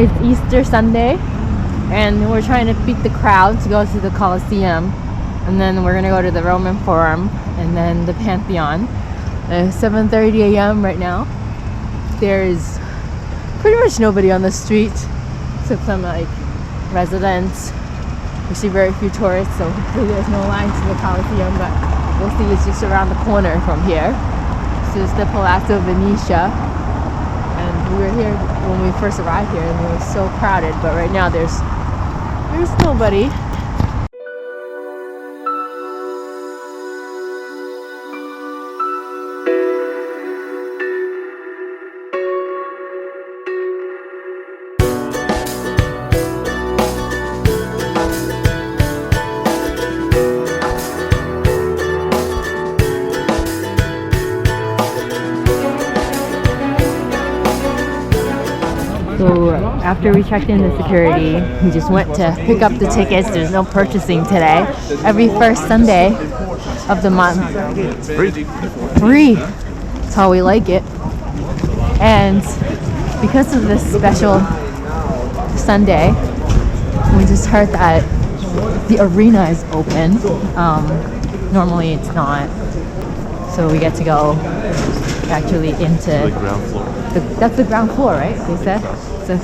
It's Easter Sunday, and we're trying to beat the crowd to go to the Colosseum, and then we're gonna go to the Roman Forum, and then the Pantheon. It's 7:30 a.m. right now. There's pretty much nobody on the street, except some like residents. We see very few tourists, so hopefully there's no line to the Colosseum, but we'll see. It's just around the corner from here. This is the Palazzo Venetia, and we were here when we first arrived here, and it was so crowded. But right now there's nobody. So after we checked into security, we just went to pick up the tickets. There's no purchasing today. Every first Sunday of the month, free. That's how we like it. And because of this special Sunday, we just heard that the arena is open. Normally it's not. So we get to go actually into the ground floor. That's the ground floor, right? They said. So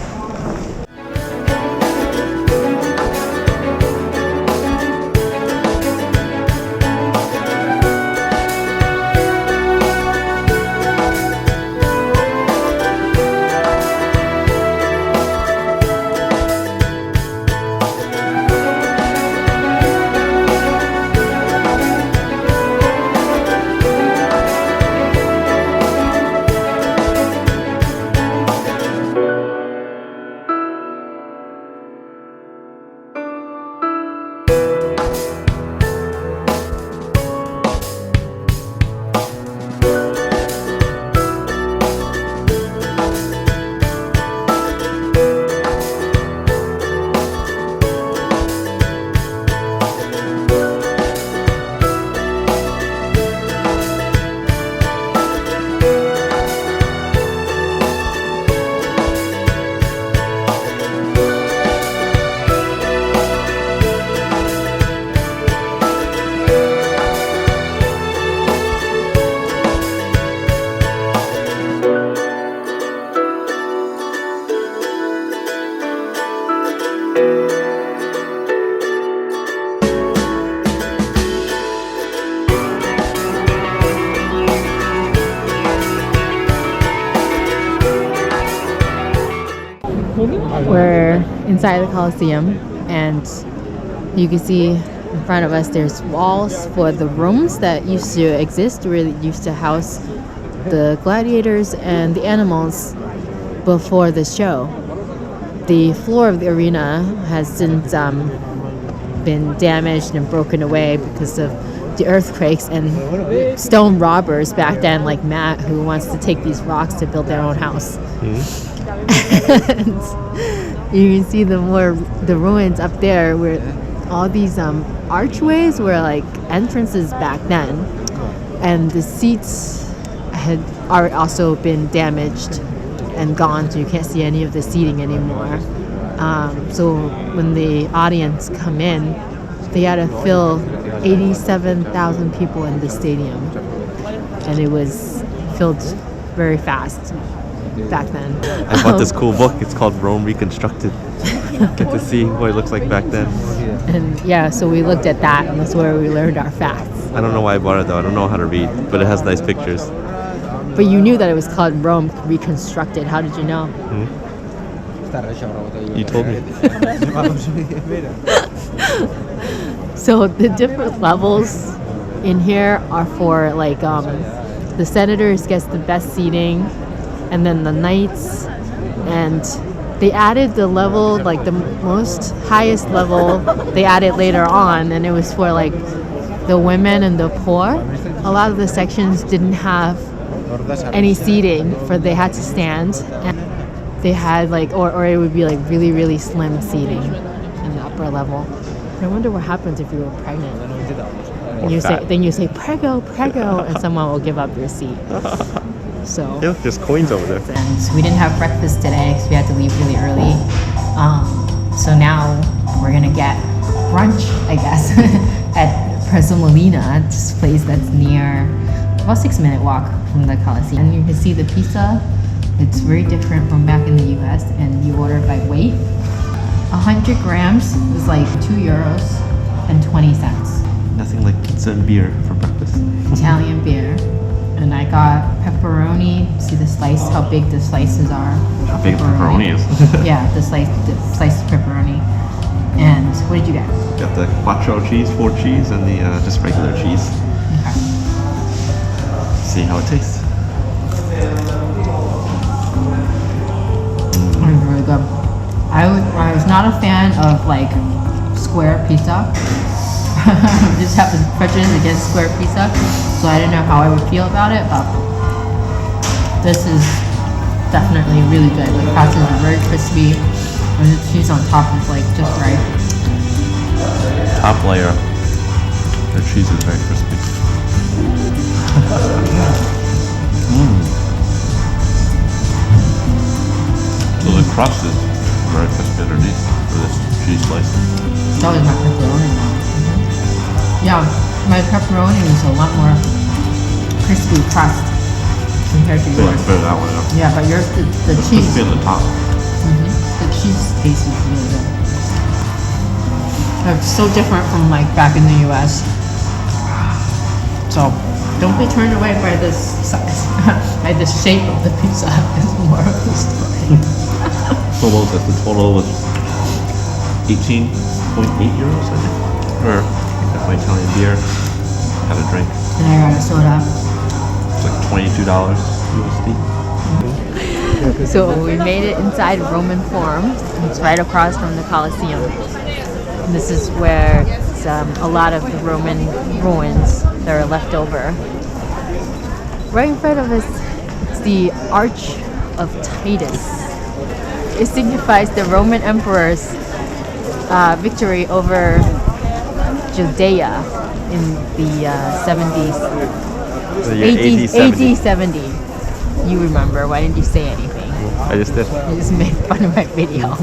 we're inside the Colosseum, and you can see in front of us there's walls for the rooms that used to exist, where it used to house the gladiators and the animals before the show. The floor of the arena has since been damaged and broken away because of the earthquakes and stone robbers back then, like Matt, who wants to take these rocks to build their own house. And you can see the ruins up there, where all these archways were like entrances back then, and the seats are also been damaged and gone, so you can't see any of the seating anymore. So when the audience come in, they had to fill 87,000 people in the stadium, and it was filled very fast back then. I bought this cool book. It's called Rome Reconstructed. Get to see what it looks like back then. And yeah, so we looked at that, and that's where we learned our facts. I don't know why I bought it though. I don't know how to read, but it has nice pictures. But you knew that it was called Rome Reconstructed. How did you know? You told me. So the different levels in here are for like the senators gets the best seating, and then the knights, and they added the level, like the most highest level they added later on, and it was for like the women and the poor. A lot of the sections didn't have any seating, for they had to stand, and they had like or it would be like really, really slim seating in the upper level. I wonder what happens if you were pregnant. And you say prego, and someone will give up your seat. So yeah, there's coins over there. And we didn't have breakfast today, so we had to leave really early. gonna get brunch, I guess, at Prezzemolina, this place that's near about 6-minute walk from the Colosseum. And you can see the pizza. It's very different from back in the US, and you order by weight. 100 grams is like €2.20. Nothing like pizza and beer for breakfast. Italian beer. And I got pepperoni. See the slice, how big the slices are. How big pepperoni is. Yeah, the sliced pepperoni. And what did you get? Got the quattro cheese, 4 cheese, and the just regular cheese. Okay. See how it tastes. It's really good. I was not a fan of like square pizza. I just have a prejudice against square pizza, so I didn't know how I would feel about it, but this is definitely really good. The pastas are very crispy, and the cheese on top is like just right. Top layer. The cheese is very crispy. So the crust is very crispy underneath for this cheese slice. That was my pepperoni now. Yeah, my pepperoni is a lot more crispy crust compared to yours. Better that one, yeah. Yeah, but yours, the cheese. Crispy on the top. The cheese taste is really good. It's so different from like back in the US. So don't be turned away by this size, by the shape of the pizza. It's more of the story. So what was that? The total was 18.8 euros, I think. Or got my Italian beer, had a drink. And I got a soda. It's like $22 USD. So we made it inside Roman Forum. It's right across from the Colosseum. And this is where a lot of the Roman ruins that are left over. Right in front of us, it's the Arch of Titus. It signifies the Roman emperor's victory over Judea in the 70s. AD 70. You remember, why didn't you say anything? I just did. You just made fun of my video.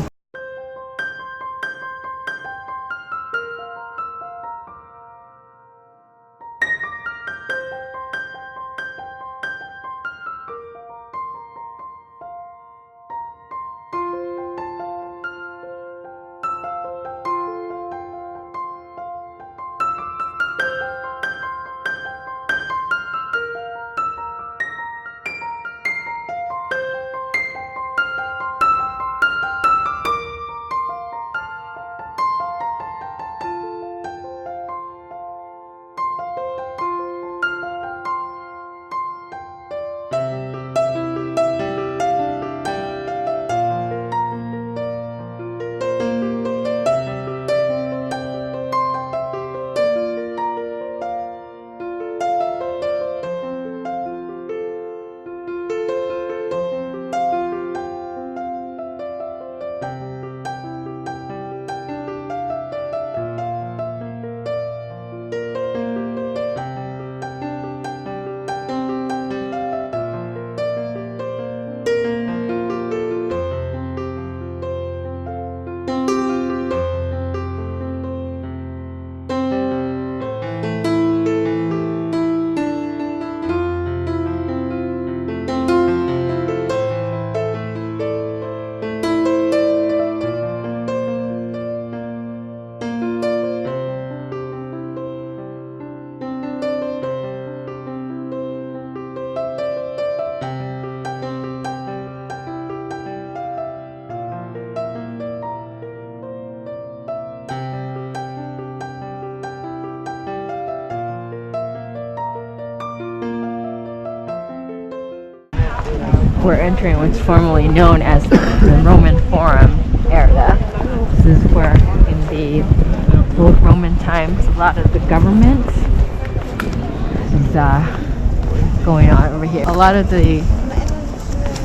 We're entering what's formerly known as the Roman Forum area. This is where in the old Roman times a lot of the government is going on over here. A lot of the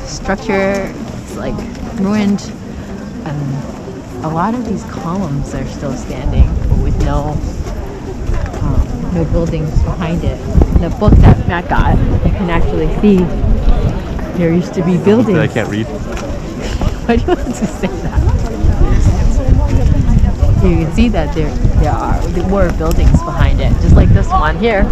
structure is like ruined, and a lot of these columns are still standing but with no buildings behind it. The book that Matt got, you can actually see there used to be buildings. I can't read. Why do you want to say that? You can see that there were buildings behind it, just like this one here.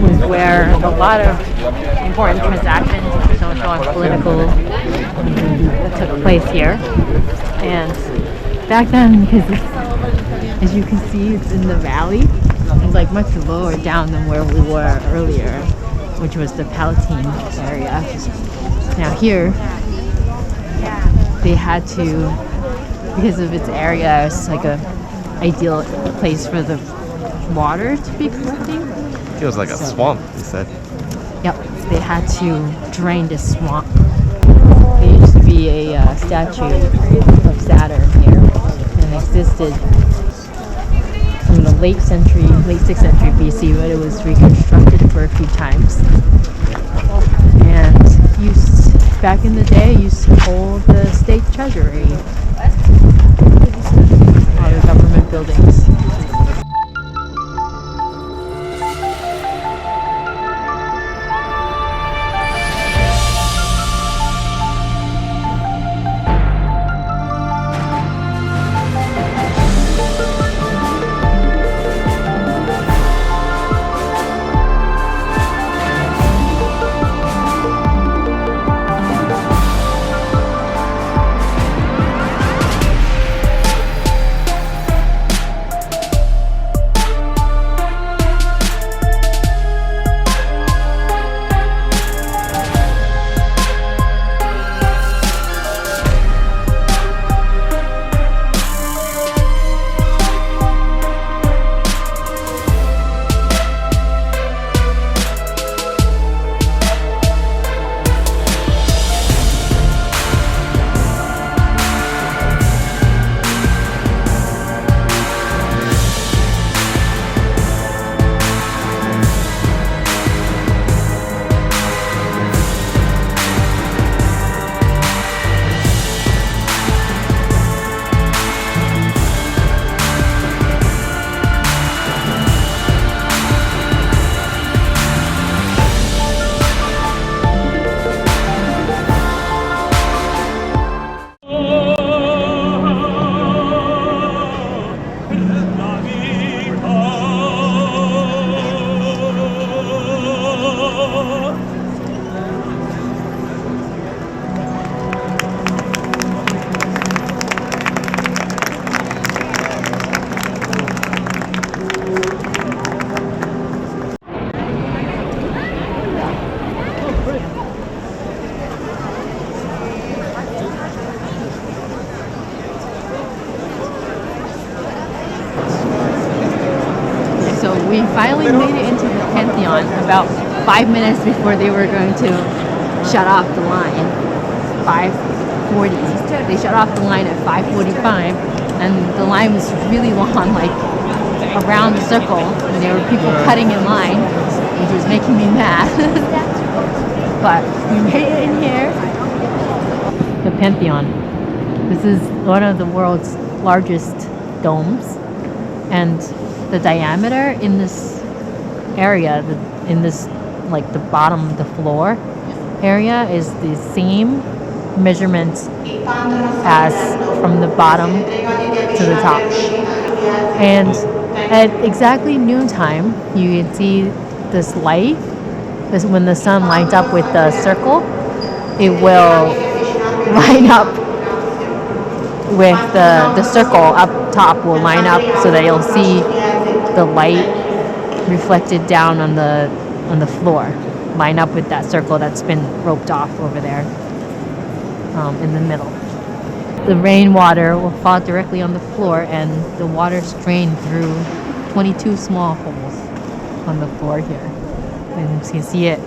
Was where a lot of important transactions, social and political, that took place here. And back then, because as you can see, it's in the valley. It's like much lower down than where we were earlier, which was the Palatine area. Now here, they had to, because of its area, it's like a ideal place for the water to be collecting. It was like a swamp, he said. Yep, they had to drain this swamp. There used to be a statue of Saturn here, and existed in the late 6th century BC, but it was reconstructed for a few times. And back in the day, used to hold the state treasury, all the government buildings. We finally made it into the Pantheon about 5 minutes before they were going to shut off the line. 5:40. They shut off the line at 5:45, and the line was really long, like around the circle, and there were people cutting in line, which was making me mad. But we made it in here. The Pantheon. This is one of the world's largest domes, and the diameter in this area, in this, like the bottom, the floor area, is the same measurement as from the bottom to the top. And at exactly noontime, you can see this light. This, when the sun lines up with the circle, it will line up with the circle up top will line up so that you'll see the light reflected down on the floor, line up with that circle that's been roped off over there in the middle. The rainwater will fall directly on the floor, and the water drains through 22 small holes on the floor here. And you can see it,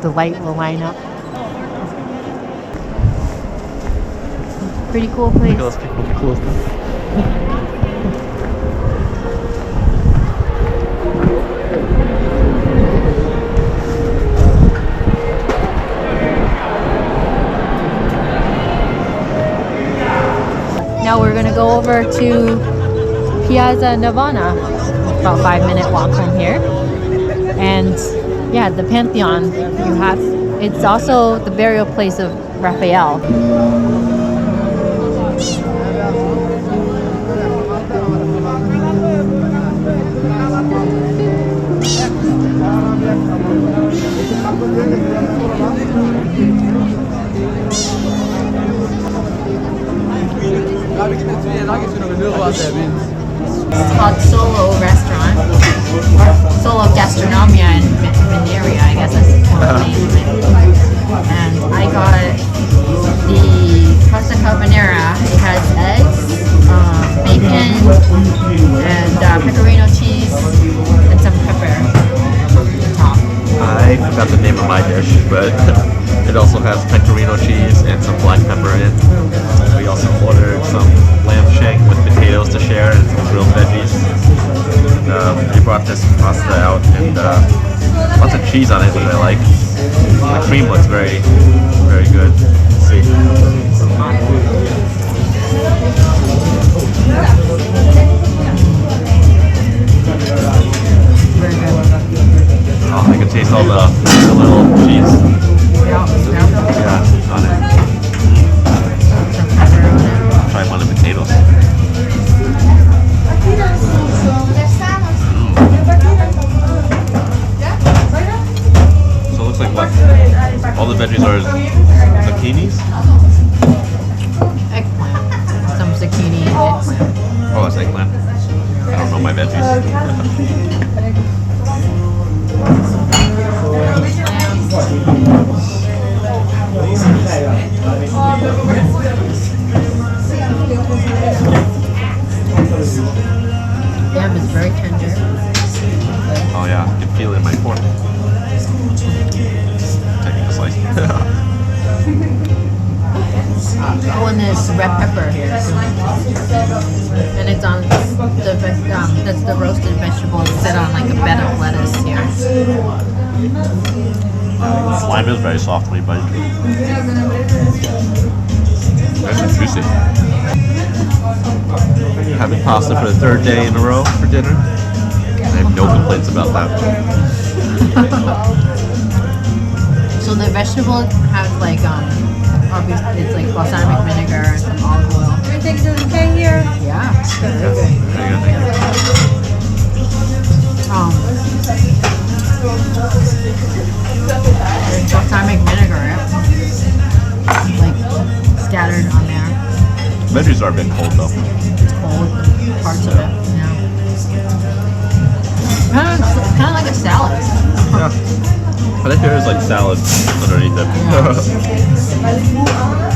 the light will line up. pretty cool place. Look at those people close down. Now we're gonna go over to Piazza Navona, about 5-minute walk from here. And yeah, the Pantheon, you have, it's also the burial place of Raphael. It's called Solo Restaurant, or Solo Gastronomia in Veneria, I guess that's the name of it. And I got the pasta carbonara. It has eggs, bacon, and pecorino cheese, and some pepper on top. I forgot the name of my dish, but it also has pecorino cheese and some black pepper in it. We also ordered some lamb shank with potatoes to share and some grilled veggies. They brought this pasta out and lots of cheese on it, which I like. The cream looks very, very good. Let's see. Oh, I can taste all the little cheese. Yeah, on it. Try one of the potatoes. So it looks like what? All the veggies are zucchinis? Eggplant. Some zucchini and eggplant. Oh, that's eggplant. I don't know my veggies. Lamb is very tender. Oh yeah, I can feel it in my fork. Taking a slice. Oh, and there's red pepper here too. And it's on that's the roasted vegetables set on like a bed of lettuce here. Slime is very softly, but very juicy. Having pasta for the third day in a row for dinner. I have no complaints about that. So the vegetable has like obviously it's like balsamic vinegar and some olive oil. Everything's okay here? Yeah. Very good, thank you. There's balsamic vinegar, like scattered on there. Veggies are a bit cold though. It's cold, parts of it. Yeah. Kind of like a salad. Yeah. I think there is like salad underneath it. Yeah.